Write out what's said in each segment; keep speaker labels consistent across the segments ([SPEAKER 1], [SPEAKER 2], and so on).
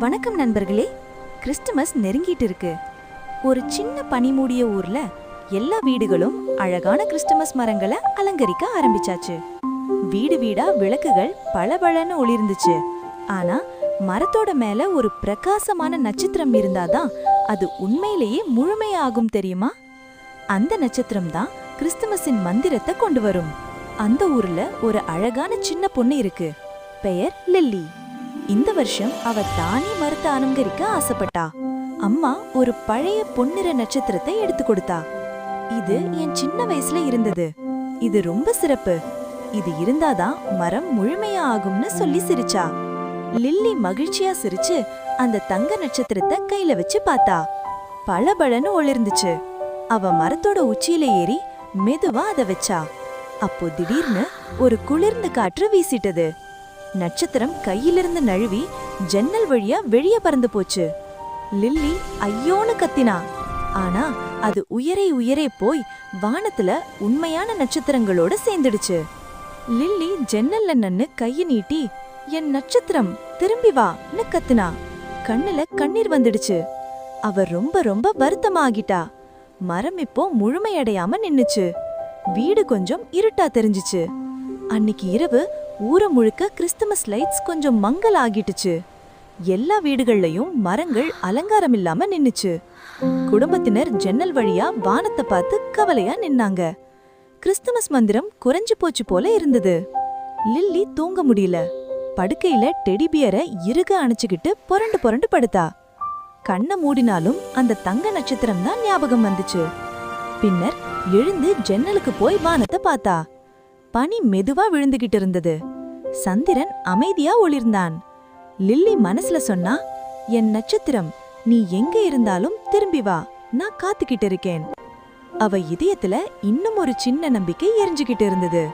[SPEAKER 1] வணக்கம் நண்பர்களே. கிறிஸ்துமஸ் நெருங்கிட்டு இருக்கு. ஒரு சின்ன பனி மூடிய ஊர்ல எல்லா வீடுகளும் அழகான கிறிஸ்துமஸ் மரங்களை அலங்கரிக்க ஆரம்பிச்சாச்சு. வீடு வீடா விளக்குகள் பளபளன்னு ஒளிர்ந்துச்சு. ஆனா மரத்தோட மேல ஒரு பிரகாசமான நட்சத்திரம் இருந்தாதான் அது உண்மையிலேயே முழுமையாகும், தெரியுமா? அந்த நட்சத்திரம் தான் கிறிஸ்துமஸின் மந்திரத்தை கொண்டு வரும். அந்த ஊர்ல ஒரு அழகான சின்ன பொண்ணு இருக்கு. பெயர் லில்லி. இந்த வருஷம் அவ தானே மரத்தை அலங்கரிக்க ஆசைப்பட்டா. அம்மா ஒரு பழைய பொன்னிற நட்சத்திரத்தை எடுத்து கொடுத்தா. இது என் சின்ன வயசுல இருந்தது. இது ரொம்ப சிறப்பு. இது இருந்தாதான் மரம் முழுமையா ஆகும்னு சொல்லி சிரிச்சா. லில்லி மகிழ்ச்சியா சிரிச்சு அந்த தங்க நட்சத்திரத்தை கையில வச்சு பார்த்தா. பளபளன்னு ஒளிர்ந்துச்சு. அவ மரத்தோட உச்சியில ஏறி மெதுவா அதை வச்சா. அப்போ திடீர்னு ஒரு குளிர்ந்த காற்று வீசிட்டது. நட்சத்திரம் கையிலிருந்து நழுவி ஜன்னல் வழியா வெளியே பறந்து போச்சு. லில்லி ஐயோன்னு கத்தினா. ஆனா அது உயரே உயரே போய் வானத்துல உண்மையான நட்சத்திரங்களோட சேர்ந்துடுச்சு. லில்லி ஜன்னல்ல நின்னு கைய நீட்டி, என் நட்சத்திரம் திரும்பி வான்னு கத்துனா. கண்ணுல கண்ணீர் வந்துடுச்சு. அவ ரொம்ப ரொம்ப வருத்தமாகிட்டா. மரம் இப்போ முழுமையடையாம நின்னுச்சு. வீடு கொஞ்சம் இருட்டா தெரிஞ்சிச்சு. அன்னிக்கு இரவு ஊரை முழுக்க கிறிஸ்துமஸ் லைட்ஸ் கொஞ்சம் மங்கல் ஆகிட்டுச்சு. எல்லா வீடுகள்லயும் மரங்கள் அலங்காரம் இல்லாம நின்னுச்சு. குடும்பத்தினர் ஜன்னல் வழியா வானத்தை பார்த்து கவலையா நின்னாங்க. கிறிஸ்துமஸ் மந்திரம் குறைஞ்சு போச்சு போல இருந்தது. லில்லி தூங்க முடியல. படுக்கையில டெடிபியரை இறுக அணைச்சுக்கிட்டு புரண்டு புரண்டு படுத்தா. கண்ணை மூடினாலும் அந்த தங்க நட்சத்திரம் தான் ஞாபகம் வந்துச்சு. பின்னர் எழுந்து ஜன்னலுக்கு போய் வானத்தை பார்த்தா. பனி மெதுவா விழுந்துகிட்டு இருந்தது. சந்திரன் அமைதியா ஒளிர்ந்தான். லில்லி மனசுல சொன்னா, என் நட்சத்திரம், நீ எங்க இருந்தாலும் திரும்பி வா, நான் காத்துக்கிட்டு இருக்கேன். அவ இதயத்துல இன்னும் ஒரு சின்ன நம்பிக்கை எரிஞ்சுகிட்டு இருந்தது.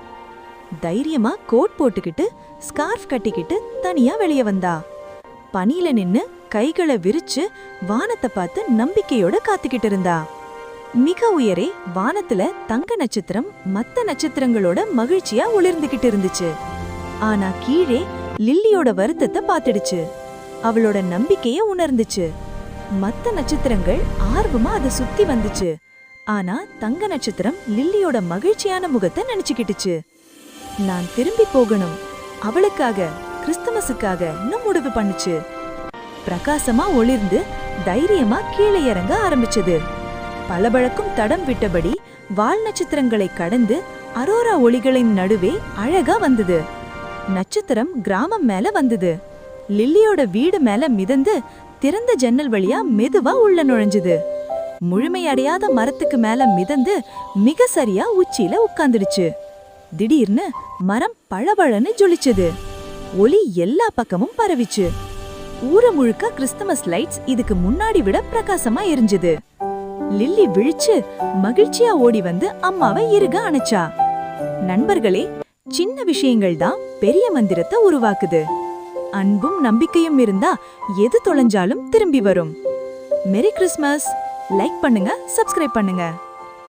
[SPEAKER 1] தைரியமா கோட் போட்டுக்கிட்டு ஸ்கார்ஃப் கட்டிக்கிட்டு தனியா வெளியே வந்தா. பனியில நின்னு கைகளை விரிச்சு வானத்தை பார்த்து நம்பிக்கையோட காத்துக்கிட்டு இருந்தா. மிக உயரே வானத்துல தங்க நட்சத்திரம் மத்த நட்சத்திரங்களோட மகிழ்ச்சியா ஒளிர்ந்துகிட்டு இருந்துச்சு. ஆனா கீழே லில்லியோட வருத்தத்தை பார்த்துடுச்சு. அவளோட நம்பிக்கைய உணர்ந்துச்சு. மத்த நட்சத்திரங்கள் ஆர்வமா அதை சுத்தி வந்துச்சு. ஆனா தங்க நட்சத்திரம் லில்லியோட மகிழ்ச்சியான முகத்தை நினைச்சுக்கிட்டுச்சு. நான் திரும்பி போகணும், அவளுக்காக, கிறிஸ்துமஸுக்காக முடிவு பண்ணுச்சு. பிரகாசமா ஒளிர்ந்து தைரியமா கீழே இறங்க ஆரம்பிச்சது. பளபளக்கும் தடம் விட்டபடி வால் நட்சத்திரங்களை கடந்து அரோரா ஒளிகளின் நடுவே அழகா வந்தது. நட்சத்திரம் கிராமம் மேல வந்தது. லில்லியோட வீடு மேல மிதந்து திறந்த ஜன்னல் வழியா மெதுவா உள்ள நுழைஞ்சது. முழுமையடையாத மரத்துக்கு மேல மிதந்து மிக சரியா உச்சியில உட்கார்ந்துடுச்சு. திடீர்னு மரம் பளபளன்னு ஜொலிச்சது. ஒளி எல்லா பக்கமும் பரவிச்சு. ஊர முழுக்க கிறிஸ்துமஸ் லைட்ஸ் இதுக்கு முன்னாடி விட பிரகாசமா எரிஞ்சது. லில்லி விழிச்சு மகிழ்ச்சியா ஓடி வந்து அம்மாவை இறுக அணைச்சா. நண்பர்களே, சின்ன விஷயங்கள் தான் பெரிய மந்திரத்தை உருவாக்குது. அன்பும் நம்பிக்கையும் இருந்தா எது தொலைஞ்சாலும் திரும்பி வரும். மெரி கிறிஸ்மஸ். லைக் பண்ணுங்க, சப்ஸ்கிரைப் பண்ணுங்க.